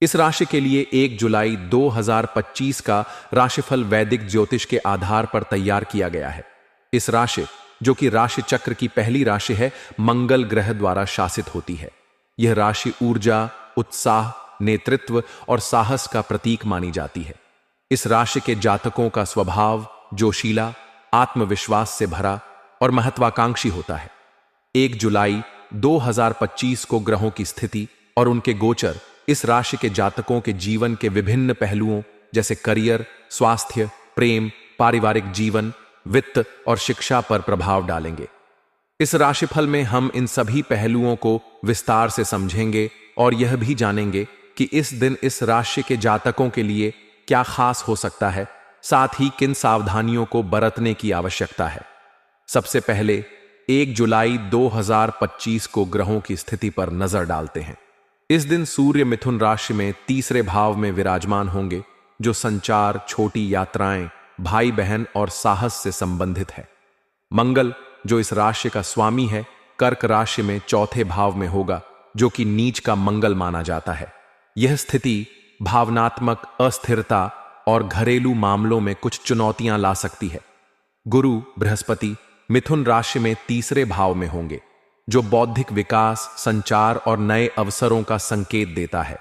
इस राशि के लिए 1 जुलाई 2025 का राशिफल वैदिक ज्योतिष के आधार पर तैयार किया गया है। इस राशि, जो कि राशि चक्र की पहली राशि है, मंगल ग्रह द्वारा शासित होती है। यह राशि ऊर्जा, उत्साह, नेतृत्व और साहस का प्रतीक मानी जाती है। इस राशि के जातकों का स्वभाव जोशीला, आत्मविश्वास से भरा और महत्वाकांक्षी होता है। 1 जुलाई 2025 को ग्रहों की स्थिति और उनके गोचर इस राशि के जातकों के जीवन के विभिन्न पहलुओं जैसे करियर, स्वास्थ्य, प्रेम, पारिवारिक जीवन, वित्त और शिक्षा पर प्रभाव डालेंगे। इस राशिफल में हम इन सभी पहलुओं को विस्तार से समझेंगे और यह भी जानेंगे कि इस दिन इस राशि के जातकों के लिए क्या खास हो सकता है, साथ ही किन सावधानियों को बरतने की आवश्यकता है। सबसे पहले 1 जुलाई 2025 को ग्रहों की स्थिति पर नजर डालते हैं। इस दिन सूर्य मिथुन राशि में तीसरे भाव में विराजमान होंगे, जो संचार, छोटी यात्राएं, भाई बहन और साहस से संबंधित है। मंगल, जो इस राशि का स्वामी है, कर्क राशि में चौथे भाव में होगा, जो कि नीच का मंगल माना जाता है। यह स्थिति भावनात्मक अस्थिरता और घरेलू मामलों में कुछ चुनौतियां ला सकती है। गुरु बृहस्पति मिथुन राशि में तीसरे भाव में होंगे, जो बौद्धिक विकास, संचार और नए अवसरों का संकेत देता है।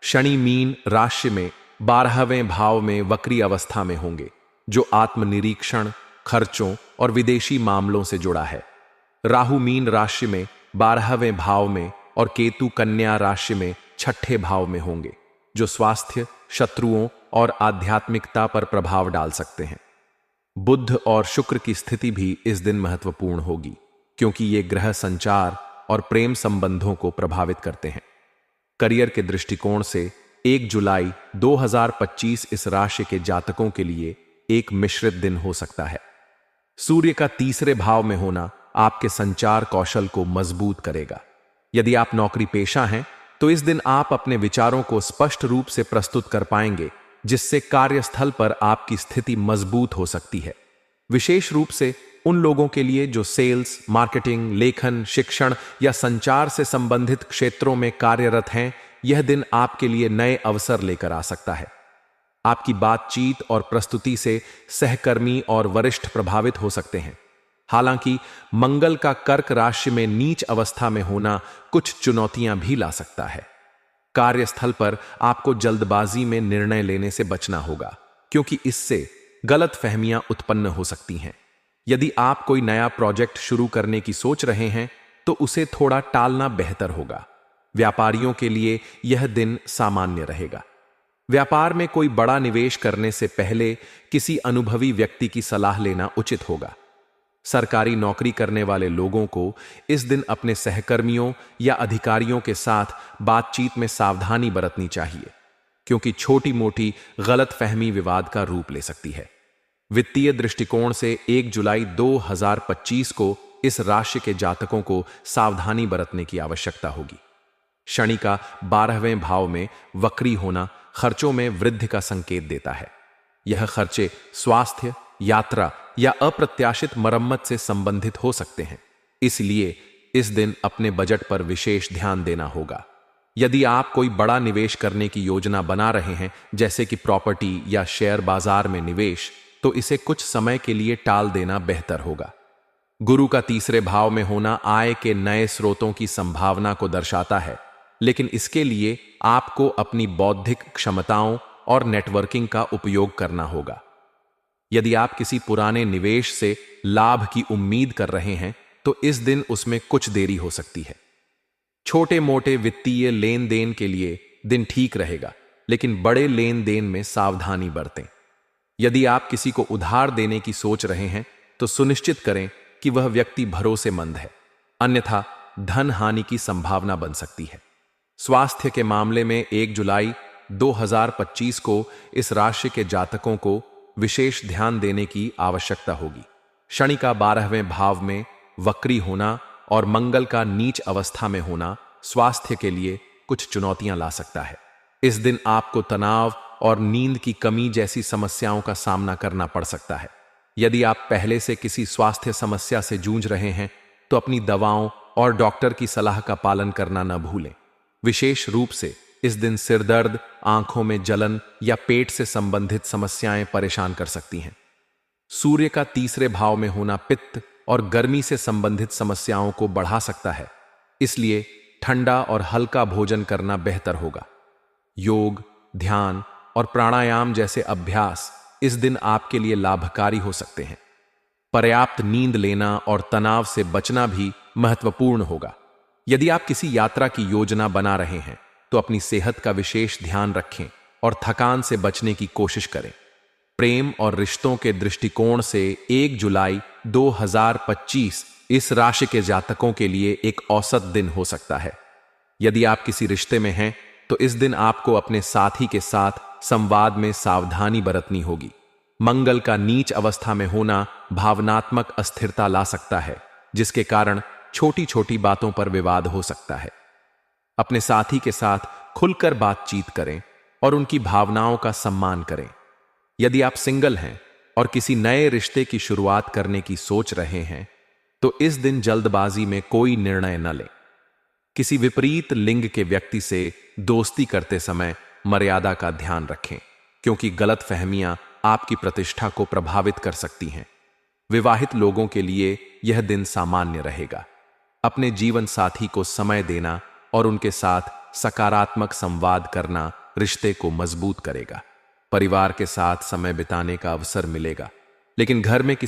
शनि मीन राशि में 12वें भाव में वक्री अवस्था में होंगे, जो आत्मनिरीक्षण, खर्चों और विदेशी मामलों से जुड़ा है। राहु मीन राशि में 12वें भाव में और केतु कन्या राशि में 6ठे भाव में होंगे, जो स्वास्थ्य, शत्रुओं और आध्यात्मिकता पर प्रभाव डाल सकते हैं। बुध और शुक्र की स्थिति भी इस दिन महत्वपूर्ण होगी, क्योंकि ये ग्रह संचार और प्रेम संबंधों को प्रभावित करते हैं। करियर के दृष्टिकोण से 1 जुलाई 2025 इस राशि के जातकों के लिए एक मिश्रित दिन हो सकता है। सूर्य का तीसरे भाव में होना आपके संचार कौशल को मजबूत करेगा। यदि आप नौकरी पेशा हैं, तो इस दिन आप अपने विचारों को स्पष्ट रूप से प्रस्तुत कर पाएंगे, जिससे कार्यस्थल पर आपकी स्थिति मजबूत हो सकती है। विशेष रूप से उन लोगों के लिए जो सेल्स, मार्केटिंग, लेखन, शिक्षण या संचार से संबंधित क्षेत्रों में कार्यरत हैं, यह दिन आपके लिए नए अवसर लेकर आ सकता है। आपकी बातचीत और प्रस्तुति से सहकर्मी और वरिष्ठ प्रभावित हो सकते हैं। हालांकि मंगल का कर्क राशि में नीच अवस्था में होना कुछ चुनौतियां भी ला सकता है। कार्यस्थल पर आपको जल्दबाजी में निर्णय लेने से बचना होगा, क्योंकि इससे गलतफहमियां उत्पन्न हो सकती हैं। यदि आप कोई नया प्रोजेक्ट शुरू करने की सोच रहे हैं, तो उसे थोड़ा टालना बेहतर होगा। व्यापारियों के लिए यह दिन सामान्य रहेगा। व्यापार में कोई बड़ा निवेश करने से पहले किसी अनुभवी व्यक्ति की सलाह लेना उचित होगा। सरकारी नौकरी करने वाले लोगों को इस दिन अपने सहकर्मियों या अधिकारियों के साथ बातचीत में सावधानी बरतनी चाहिए, क्योंकि छोटी मोटी गलतफहमी विवाद का रूप ले सकती है। वित्तीय दृष्टिकोण से 1 जुलाई 2025 को इस राशि के जातकों को सावधानी बरतने की आवश्यकता होगी। शनि का 12वें भाव में वक्री होना खर्चों में वृद्धि का संकेत देता है। यह खर्चे स्वास्थ्य, यात्रा या अप्रत्याशित मरम्मत से संबंधित हो सकते हैं, इसलिए इस दिन अपने बजट पर विशेष ध्यान देना होगा। यदि आप कोई बड़ा निवेश करने की योजना बना रहे हैं, जैसे कि प्रॉपर्टी या शेयर बाजार में निवेश, तो इसे कुछ समय के लिए टाल देना बेहतर होगा। गुरु का तीसरे भाव में होना आय के नए स्रोतों की संभावना को दर्शाता है, लेकिन इसके लिए आपको अपनी बौद्धिक क्षमताओं और नेटवर्किंग का उपयोग करना होगा। यदि आप किसी पुराने निवेश से लाभ की उम्मीद कर रहे हैं, तो इस दिन उसमें कुछ देरी हो सकती है। छोटे मोटे वित्तीय लेन देन के लिए दिन ठीक रहेगा, लेकिन बड़े लेन देन में सावधानी बरतें। यदि आप किसी को उधार देने की सोच रहे हैं, तो सुनिश्चित करें कि वह व्यक्ति भरोसेमंद है, अन्यथा धन हानि की संभावना बन सकती है। स्वास्थ्य के मामले में 1 जुलाई 2025 को इस राशि के जातकों को विशेष ध्यान देने की आवश्यकता होगी। शनि का 12वें भाव में वक्री होना और मंगल का नीच अवस्था में होना स्वास्थ्य के लिए कुछ चुनौतियां ला सकता है। इस दिन आपको तनाव और नींद की कमी जैसी समस्याओं का सामना करना पड़ सकता है। यदि आप पहले से किसी स्वास्थ्य समस्या से जूझ रहे हैं, तो अपनी दवाओं और डॉक्टर की सलाह का पालन करना न भूलें। विशेष रूप से इस दिन सिरदर्द, आंखों में जलन या पेट से संबंधित समस्याएं परेशान कर सकती हैं। सूर्य का तीसरे भाव में होना पित्त और गर्मी से संबंधित समस्याओं को बढ़ा सकता है, इसलिए ठंडा और हल्का भोजन करना बेहतर होगा। योग, ध्यान और प्राणायाम जैसे अभ्यास इस दिन आपके लिए लाभकारी हो सकते हैं। पर्याप्त नींद लेना और तनाव से बचना भी महत्वपूर्ण होगा। यदि आप किसी यात्रा की योजना बना रहे हैं तो अपनी सेहत का विशेष ध्यान रखें और थकान से बचने की कोशिश करें। प्रेम और रिश्तों के दृष्टिकोण से 1 जुलाई 2025 इस राशि के जातकों के लिए एक औसत दिन हो सकता है। यदि आप किसी रिश्ते में हैं तो इस दिन आपको अपने साथी के साथ संवाद में सावधानी बरतनी होगी। मंगल का नीच अवस्था में होना भावनात्मक अस्थिरता ला सकता है, जिसके कारण छोटी छोटी बातों पर विवाद हो सकता है। अपने साथी के साथ खुलकर बातचीत करें और उनकी भावनाओं का सम्मान करें। यदि आप सिंगल हैं और किसी नए रिश्ते की शुरुआत करने की सोच रहे हैं तो इस दिन जल्दबाजी में कोई निर्णय न लें। किसी विपरीत लिंग के व्यक्ति से दोस्ती करते समय मर्यादा का ध्यान रखें, क्योंकि गलतफहमियां आपकी प्रतिष्ठा को प्रभावित कर सकती हैं। विवाहित लोगों के लिए यह दिन सामान्य रहेगा। अपने जीवन साथी को समय देना और उनके साथ सकारात्मक संवाद करना रिश्ते को मजबूत करेगा। परिवार के साथ समय बिताने का अवसर मिलेगा, लेकिन घर में किसी